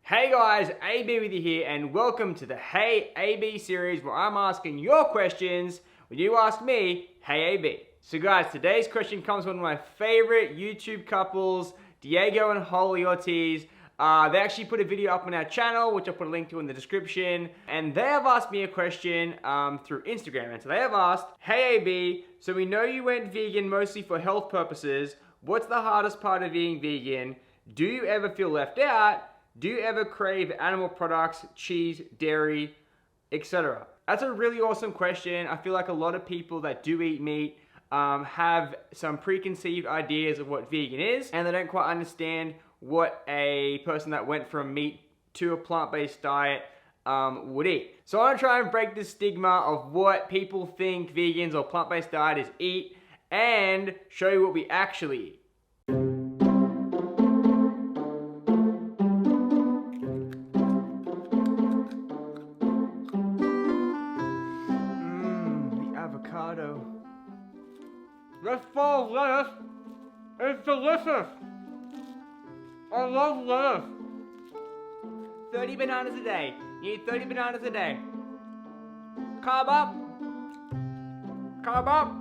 Hey guys, AB with you here, and welcome to the Hey AB series where I'm asking your questions when you ask me, Hey AB. So guys, today's question comes from one of my favorite YouTube couples, Diego and Holly Ortiz. They actually put a video up on our channel, which I'll put a link to in the description, and they have asked me a question through Instagram. And so they have asked, Hey AB, so we know you went vegan mostly for health purposes. What's the hardest part of being vegan? Do you ever feel left out? Do you ever crave animal products, cheese, dairy, etc.? That's a really awesome question. I feel like a lot of people that do eat meat have some preconceived ideas of what vegan is, and they don't quite understand what a person that went from meat to a plant-based diet would eat. So I want to try and break the stigma of what people think vegans or plant-based dieters eat and show you what we actually eat. Avocado. This fall lettuce is delicious. I love lettuce. 30 bananas a day. You eat 30 bananas a day. Carb up. Carb up.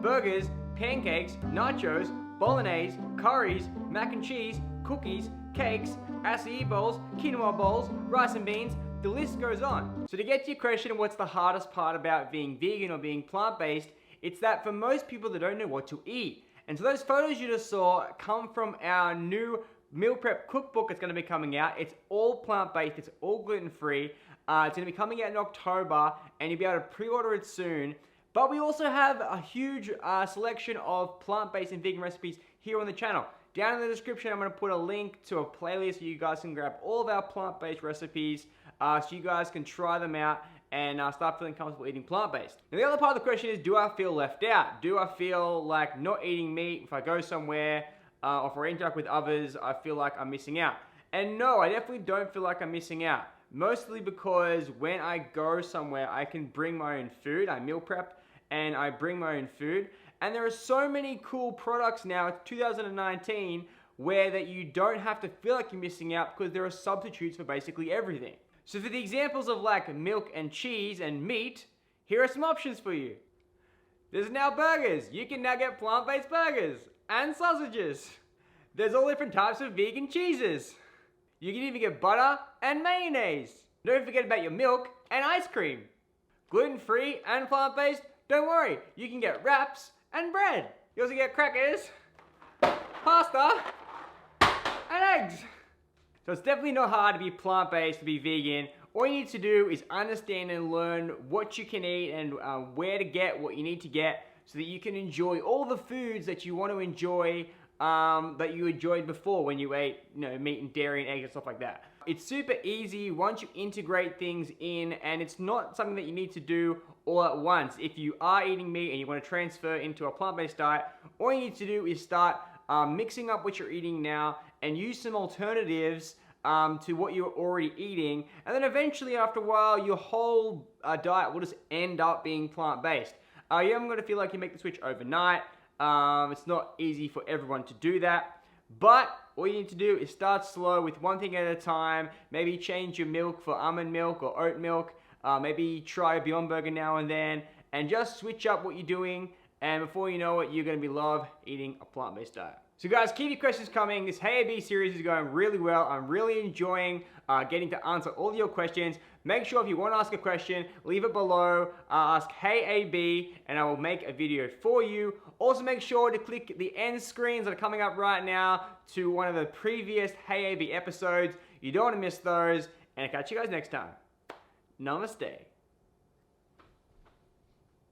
Burgers, pancakes, nachos, bolognese, curries, mac and cheese, cookies, cakes, acai bowls, quinoa bowls, rice and beans. The list goes on. So to get to your question, what's the hardest part about being vegan or being plant-based? It's that for most people, they don't know what to eat. And so those photos you just saw come from our new meal prep cookbook that's gonna be coming out. It's all plant-based, it's all gluten-free. It's gonna be coming out in October, and you'll be able to pre-order it soon. But we also have a huge selection of plant-based and vegan recipes here on the channel. Down in the description, I'm gonna put a link to a playlist so you guys can grab all of our plant-based recipes so you guys can try them out and start feeling comfortable eating plant-based. Now the other part of the question is, do I feel left out? Do I feel like not eating meat, if I go somewhere or if I interact with others, I feel like I'm missing out? And no, I definitely don't feel like I'm missing out. Mostly because when I go somewhere, I can bring my own food. I meal prep and I bring my own food. And there are so many cool products now, it's 2019, where that you don't have to feel like you're missing out because there are substitutes for basically everything. So for the examples of like milk and cheese and meat, here are some options for you. There's now burgers. You can now get plant-based burgers and sausages. There's all different types of vegan cheeses. You can even get butter and mayonnaise. Don't forget about your milk and ice cream. Gluten-free and plant-based, don't worry. You can get wraps and bread. You also get crackers, pasta, and eggs. So it's definitely not hard to be plant-based, to be vegan. All you need to do is understand and learn what you can eat and where to get what you need to get so that you can enjoy all the foods that you want to enjoy that you enjoyed before when you ate meat and dairy and eggs and stuff like that. It's super easy once you integrate things in, and it's not something that you need to do all at once. If you are eating meat and you want to transfer into a plant-based diet, all you need to do is start mixing up what you're eating now and use some alternatives to what you're already eating, and then eventually after a while your whole diet will just end up being plant-based. You haven't got to feel like you make the switch overnight. It's not easy for everyone to do that, but all you need to do is start slow with one thing at a time. Maybe change your milk for almond milk or oat milk. Maybe try a Beyond Burger now and then, and just switch up what you're doing, and before you know it, you're going to love eating a plant-based diet. So guys, keep your questions coming. This Hey AB series is going really well. I'm really enjoying getting to answer all your questions. Make sure if you want to ask a question, leave it below. Ask Hey AB, and I will make a video for you. Also make sure to click the end screens that are coming up right now to one of the previous Hey AB episodes. You don't want to miss those, and I'll catch you guys next time. Namaste.